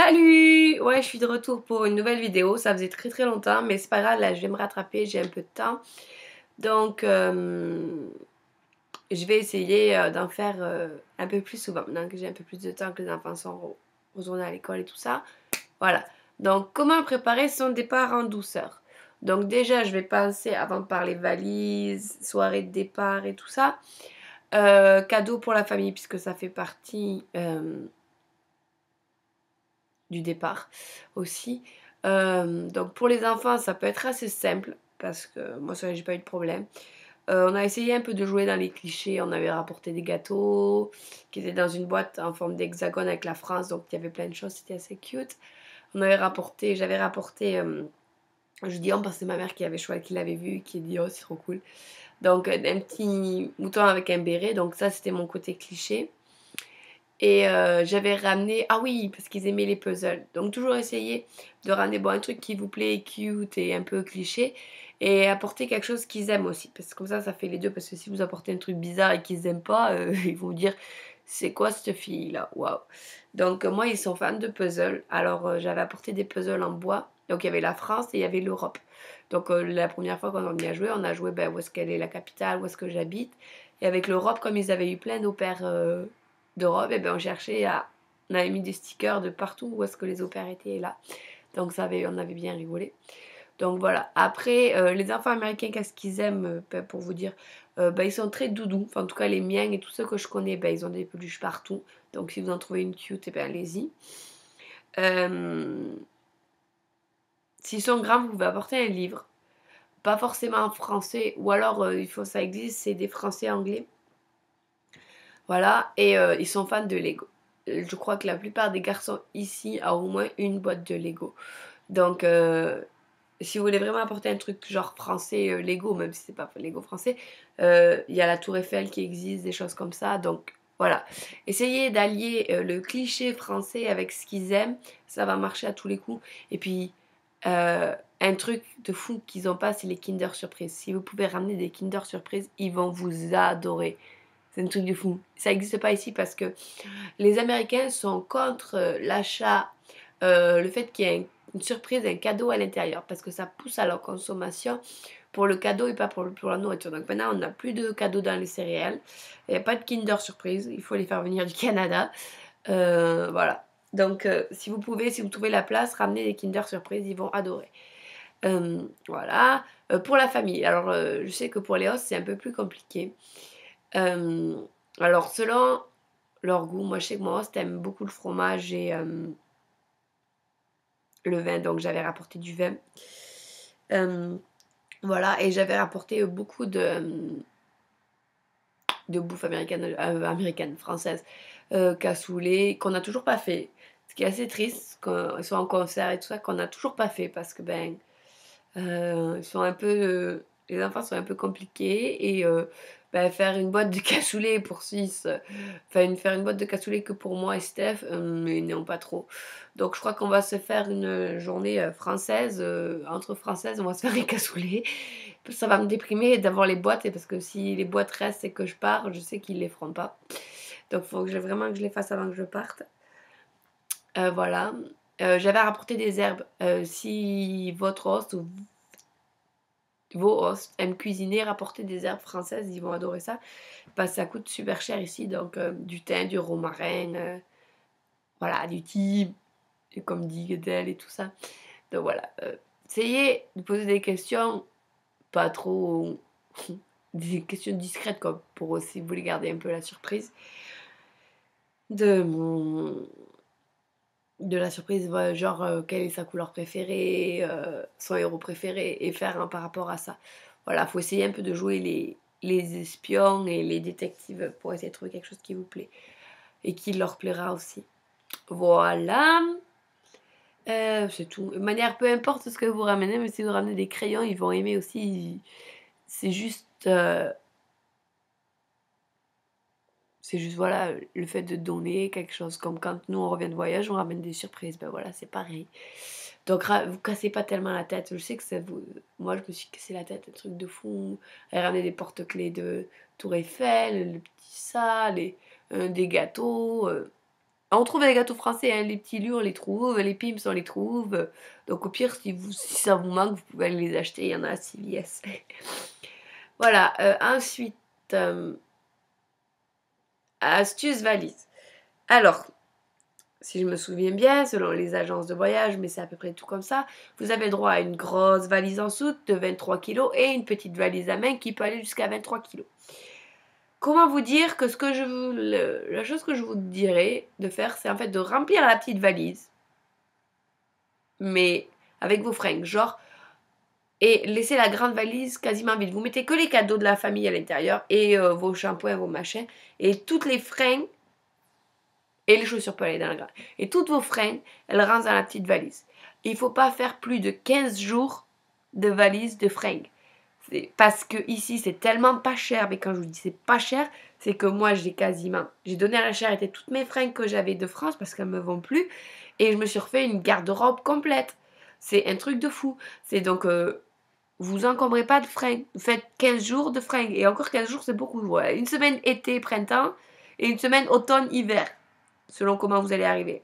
Salut! Ouais, je suis de retour pour une nouvelle vidéo. Ça faisait très longtemps, mais c'est pas grave, là je vais me rattraper, j'ai un peu de temps. Donc, je vais essayer d'en faire un peu plus souvent, maintenant que j'ai un peu plus de temps, que les enfants sont retournés à l'école et tout ça. Voilà. Donc, comment préparer son départ en douceur? Donc déjà, je vais penser, avant de parler valises, soirée de départ et tout ça, cadeau pour la famille, puisque ça fait partie du départ aussi. Donc pour les enfants, ça peut être assez simple parce que moi, ça, j'ai pas eu de problème. On a essayé un peu de jouer dans les clichés. On avait rapporté des gâteaux qui étaient dans une boîte en forme d'hexagone avec la France, donc il y avait plein de choses, c'était assez cute. J'avais rapporté, je dis on parce que c'est ma mère qui avait choisi, qui l'avait vu, qui a dit oh c'est trop cool. Donc un petit mouton avec un béret, donc ça c'était mon côté cliché. Et j'avais ramené, ah oui, parce qu'ils aimaient les puzzles. Donc toujours essayer de ramener bon, un truc qui vous plaît, cute et un peu cliché. Et apporter quelque chose qu'ils aiment aussi. Parce que comme ça fait les deux. Parce que si vous apportez un truc bizarre et qu'ils n'aiment pas, ils vont vous dire, c'est quoi cette fille-là? Waouh. Donc moi, ils sont fans de puzzles. Alors j'avais apporté des puzzles en bois. Donc il y avait la France et il y avait l'Europe. Donc la première fois qu'on y a joué ben, où est-ce qu'elle est la capitale, où est-ce que j'habite. Et avec l'Europe, comme ils avaient eu plein d'opères d'Europe, et ben on avait mis des stickers de partout où est-ce que les opères étaient là. Donc on avait bien rigolé. Donc voilà. Après, les enfants américains, qu'est-ce qu'ils aiment ben, pour vous dire, ben, ils sont très doudous. Enfin, en tout cas, les miens et tous ceux que je connais, ben, ils ont des peluches partout. Donc si vous en trouvez une cute, et ben, allez-y. S'ils sont grands, vous pouvez apporter un livre. Pas forcément en français, ou alors ça existe, c'est des français anglais. Voilà, et ils sont fans de Lego. Je crois que la plupart des garçons ici ont au moins une boîte de Lego. Donc, si vous voulez vraiment apporter un truc genre français, Lego, même si c'est pas Lego français, il y a la Tour Eiffel qui existe, des choses comme ça. Donc, voilà. Essayez d'allier le cliché français avec ce qu'ils aiment. Ça va marcher à tous les coups. Et puis, un truc de fou qu'ils n'ont pas, c'est les Kinder Surprise. Si vous pouvez ramener des Kinder Surprise, ils vont vous adorer. C'est un truc de fou. Ça n'existe pas ici parce que les Américains sont contre l'achat, le fait qu'il y ait une surprise, un cadeau à l'intérieur, parce que ça pousse à leur consommation pour le cadeau et pas pour la nourriture. Donc maintenant, on n'a plus de cadeaux dans les céréales. Il n'y a pas de Kinder Surprise. Il faut les faire venir du Canada. Voilà. Donc, si vous trouvez la place, ramenez des Kinder Surprise, ils vont adorer. Voilà. Pour la famille. Alors, je sais que pour les os, c'est un peu plus compliqué. Euh, alors, selon leur goût, moi je sais que mon host aime beaucoup le fromage et le vin, donc j'avais rapporté du vin. Voilà, et j'avais rapporté beaucoup de bouffe américaine, française, cassoulet, qu'on n'a toujours pas fait. Ce qui est assez triste, qu'ils soient en concert et tout ça, qu'on n'a toujours pas fait parce que ben, ils sont un peu, les enfants sont un peu compliqués et ben, faire une boîte de cassoulet pour 6, enfin faire une boîte de cassoulet que pour moi et Steph, ils n'ont pas trop. Donc je crois qu'on va se faire une journée française, entre françaises, on va se faire un cassoulet. Ça va me déprimer d'avoir les boîtes, et parce que si les boîtes restent et que je pars, je sais qu'ils les feront pas. Donc il faut vraiment que je les fasse avant que je parte. Voilà. J'avais rapporté des herbes. Si votre host ou vos hosts aiment cuisiner, rapporter des herbes françaises, ils vont adorer ça. Parce que ça coûte super cher ici, donc du thym, du romarin, voilà, du thym, et comme dit Gedel et tout ça. Donc voilà, essayez de poser des questions pas trop... des questions discrètes, quoi, pour aussi vous les garder un peu la surprise. De la surprise, ouais, genre quelle est sa couleur préférée, son héros préféré, et faire par rapport à ça. Voilà, faut essayer un peu de jouer les espions et les détectives pour essayer de trouver quelque chose qui vous plaît et qui leur plaira aussi. Voilà, c'est tout. De manière, peu importe ce que vous ramenez, mais si vous ramenez des crayons, ils vont aimer aussi. C'est juste, voilà, le fait de donner quelque chose, comme quand nous on revient de voyage, on ramène des surprises, ben voilà, c'est pareil. Donc vous cassez pas tellement la tête, je sais que ça vous... Moi je me suis cassé la tête, un truc de fou. Elle ramenait des porte-clés de Tour Eiffel, le petit ça, des gâteaux, On trouve les gâteaux français, hein, les petits lus, on les trouve, les Pim's, on les trouve. Donc au pire, si ça vous manque, vous pouvez aller les acheter, il y en a à CVS. Voilà, ensuite, astuce valise. Alors, si je me souviens bien, selon les agences de voyage, mais c'est à peu près tout comme ça, vous avez droit à une grosse valise en soute de 23 kilos et une petite valise à main qui peut aller jusqu'à 23 kilos. Comment vous dire que la chose que je vous dirais de faire, c'est en fait de remplir la petite valise, mais avec vos fringues, genre, et laisser la grande valise quasiment vide. Vous mettez que les cadeaux de la famille à l'intérieur et vos shampoings, vos machins, et toutes les fringues et les chaussures peuvent aller dans la grande. Et toutes vos fringues, elles rentrent dans la petite valise. Il ne faut pas faire plus de 15 jours de valise de fringues. Parce que ici, c'est tellement pas cher. Mais quand je vous dis c'est pas cher, c'est que moi, j'ai donné à la charité toutes mes fringues que j'avais de France parce qu'elles ne me vont plus. Et je me suis refait une garde-robe complète. C'est un truc de fou. C'est donc, vous encombrez pas de fringues. Vous faites 15 jours de fringues. Et encore 15 jours, c'est beaucoup. Ouais. Une semaine été, printemps. Et une semaine automne, hiver. Selon comment vous allez arriver.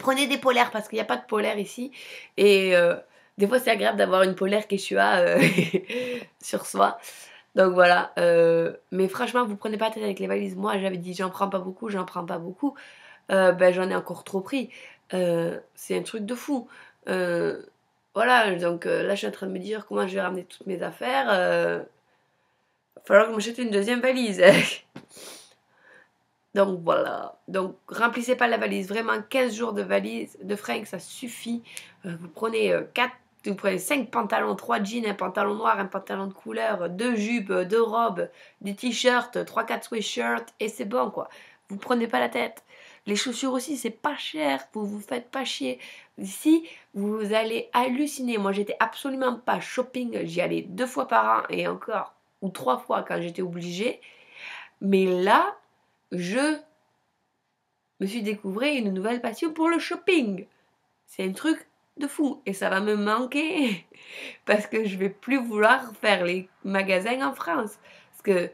Prenez des polaires parce qu'il n'y a pas de polaire ici. Et des fois, c'est agréable d'avoir une polaire Quechua sur soi. Donc voilà. Mais franchement, vous prenez pas la tête avec les valises. Moi, j'avais dit, j'en prends pas beaucoup, j'en prends pas beaucoup. Ben, j'en ai encore trop pris. C'est un truc de fou. Voilà, donc là, je suis en train de me dire comment je vais ramener toutes mes affaires. Il va falloir que je m'achète une deuxième valise. Donc voilà. Donc remplissez pas la valise. Vraiment 15 jours de valise, de fringues, ça suffit. Vous prenez 5 pantalons, 3 jeans, un pantalon noir, un pantalon de couleur, 2 jupes, 2 robes, des t-shirts, 3-4 sweatshirts et c'est bon quoi. Vous prenez pas la tête. Les chaussures aussi, c'est pas cher. Vous vous faites pas chier. Ici, vous allez halluciner. Moi, j'étais absolument pas shopping. J'y allais 2 fois par an et encore, ou 3 fois quand j'étais obligée. Mais là, je me suis découvert une nouvelle passion pour le shopping. C'est un truc de fou et ça va me manquer parce que je vais plus vouloir faire les magasins en France parce que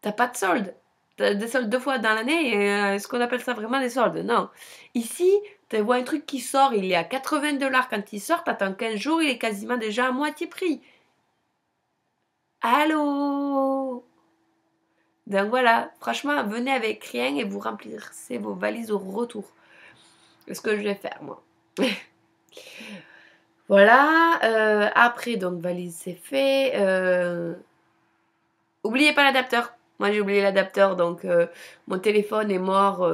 t'as pas de soldes. T'as des soldes 2 fois dans l'année et est-ce qu'on appelle ça vraiment des soldes? Non. Ici, tu vois un truc qui sort, il est à 80 $ quand il sort, t'attends 15 jours, il est quasiment déjà à moitié prix. Allô? Donc voilà, franchement, venez avec rien et vous remplissez vos valises au retour. C'est ce que je vais faire, moi. Voilà, après, donc, valise, c'est fait. Oubliez pas l'adapteur. Moi, j'ai oublié l'adapteur, donc mon téléphone est mort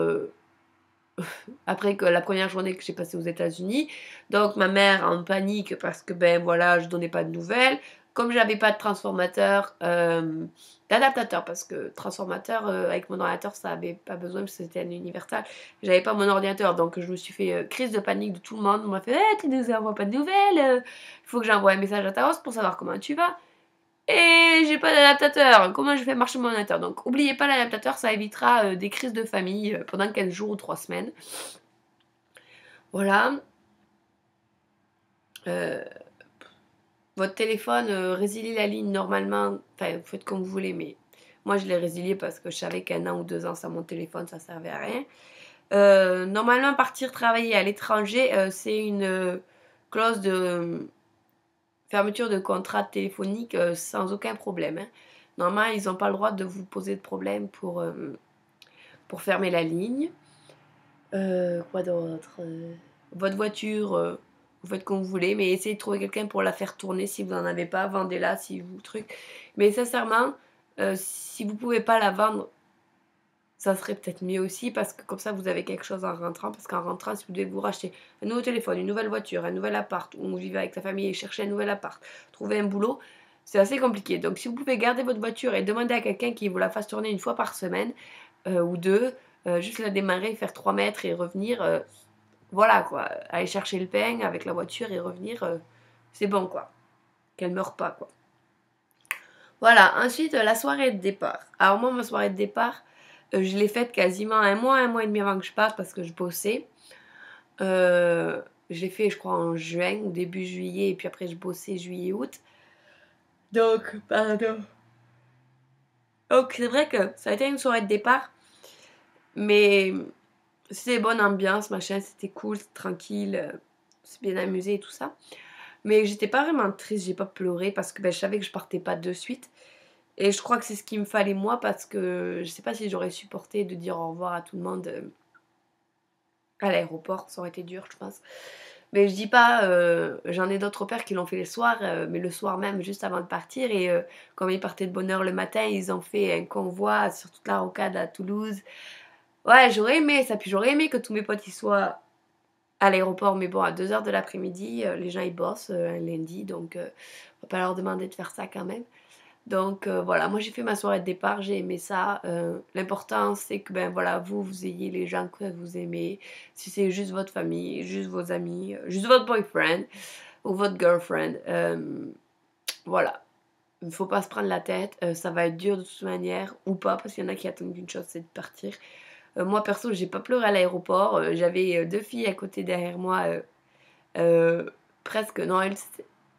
après que la première journée que j'ai passée aux États-Unis. Donc, ma mère en panique parce que, ben voilà, je donnais pas de nouvelles. Comme j'avais pas de transformateur, d'adaptateur, parce que transformateur avec mon ordinateur, ça avait pas besoin, parce que c'était un universal. J'avais pas mon ordinateur, donc je me suis fait crise de panique de tout le monde. On m'a fait, tu nous envoies pas de nouvelles, il faut que j'envoie un message à ta host pour savoir comment tu vas. Et j'ai pas d'adaptateur, comment je fais marcher mon ordinateur? Donc, oubliez pas l'adaptateur, ça évitera des crises de famille pendant 15 jours ou 3 semaines. Voilà. Euh, Votre téléphone, résiliez la ligne normalement. Enfin, vous faites comme vous voulez, mais moi je l'ai résilié parce que je savais qu'un an ou 2 ans sans mon téléphone, ça servait à rien. Normalement, partir travailler à l'étranger, c'est une clause de fermeture de contrat téléphonique sans aucun problème, hein. Normalement, ils n'ont pas le droit de vous poser de problème pour fermer la ligne. Quoi d'autre? Votre voiture, vous faites comme vous voulez, mais essayez de trouver quelqu'un pour la faire tourner. Si vous n'en avez pas, vendez-la si vous truc. Mais sincèrement, si vous pouvez pas la vendre, ça serait peut-être mieux aussi parce que comme ça vous avez quelque chose en rentrant. Parce qu'en rentrant, si vous devez vous racheter un nouveau téléphone, une nouvelle voiture, un nouvel appart, ou vous vivez avec sa famille et chercher un nouvel appart, trouver un boulot, c'est assez compliqué. Donc si vous pouvez garder votre voiture et demander à quelqu'un qui vous la fasse tourner une fois par semaine ou deux, juste la démarrer, faire 3 mètres et revenir, voilà quoi, aller chercher le pain avec la voiture et revenir, c'est bon quoi. Qu'elle meure pas quoi. Voilà, ensuite la soirée de départ. Alors moi ma soirée de départ, je l'ai faite quasiment un mois et demi avant que je parte parce que je bossais. Je l'ai fait je crois en juin ou début juillet et puis après je bossais juillet-août. Donc, pardon. Donc c'est vrai que ça a été une soirée de départ, mais C'était bonne ambiance, machin, c'était cool, c'était tranquille, c'est bien amusé et tout ça. Mais j'étais pas vraiment triste, j'ai pas pleuré parce que ben, je savais que je partais pas de suite. Et je crois que c'est ce qu'il me fallait moi parce que je sais pas si j'aurais supporté de dire au revoir à tout le monde à l'aéroport, ça aurait été dur, je pense. Mais je dis pas, j'en ai d'autres pères qui l'ont fait le soir, mais le soir même, juste avant de partir. Et comme ils partaient de bonne heure le matin, ils ont fait un convoi sur toute la rocade à Toulouse. Ouais, j'aurais aimé ça, puis j'aurais aimé que tous mes potes y soient à l'aéroport, mais bon, à 2 heures de l'après-midi, les gens ils bossent un lundi, donc on va pas leur demander de faire ça quand même. Donc voilà, moi j'ai fait ma soirée de départ, j'ai aimé ça. L'important c'est que ben voilà, vous ayez les gens que vous aimez. Si c'est juste votre famille, juste vos amis, juste votre boyfriend ou votre girlfriend, voilà. Il ne faut pas se prendre la tête, ça va être dur de toute manière ou pas, parce qu'il y en a qui attendent qu'une chose, c'est de partir. Moi perso, j'ai pas pleuré à l'aéroport, j'avais 2 filles à côté derrière moi, euh, presque, non,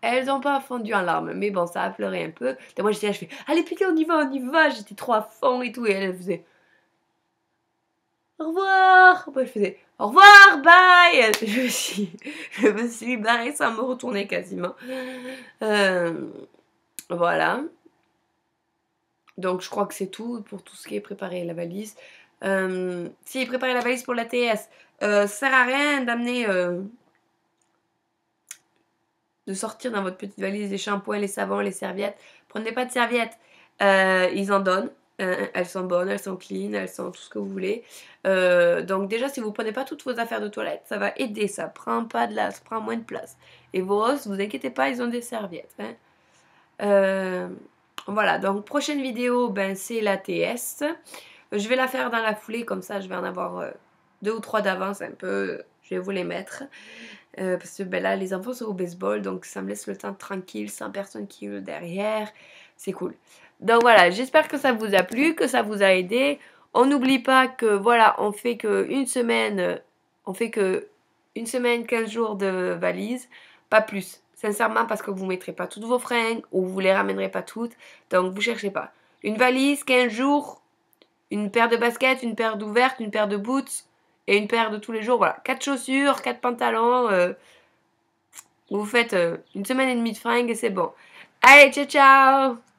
elles ont pas fondu en larmes, mais bon, ça a pleuré un peu. Et moi, j'étais là, je fais, allez, putain, on y va. J'étais trop à fond et tout. Et elle faisait, au revoir. Moi, je faisais, au revoir, bye. Je me suis barrée sans me retourner quasiment. Euh, voilà. Donc, je crois que c'est tout pour tout ce qui est préparer la valise. Si préparer la valise pour la TS, ça sert à rien d'amener de sortir dans votre petite valise les shampoings, les savons, les serviettes. Prenez pas de serviettes. Ils en donnent. Elles sont bonnes, elles sont clean, elles sont tout ce que vous voulez. Donc déjà, si vous prenez pas toutes vos affaires de toilette, ça va aider. Ça prend pas de la, ça prend moins de place. Et vos roses, vous inquiétez pas, ils ont des serviettes. Hein. Euh, voilà, donc prochaine vidéo, ben, c'est la TS. Je vais la faire dans la foulée, comme ça je vais en avoir 2 ou 3 d'avance un peu. Je vais vous les mettre. Parce que ben là, les enfants sont au baseball, donc ça me laisse le temps tranquille, sans personne qui hurle derrière. C'est cool. Donc voilà, j'espère que ça vous a plu, que ça vous a aidé. On n'oublie pas que voilà, on fait que une semaine, 15 jours de valise, pas plus. Sincèrement, parce que vous ne mettrez pas toutes vos fringues ou vous les ramènerez pas toutes. Donc vous cherchez pas. Une valise, 15 jours, une paire de baskets, une paire d'ouvertes, une paire de boots et une paire de tous les jours. Voilà, 4 chaussures, 4 pantalons. Vous faites une semaine et demie de fringues et c'est bon. Allez, ciao ciao!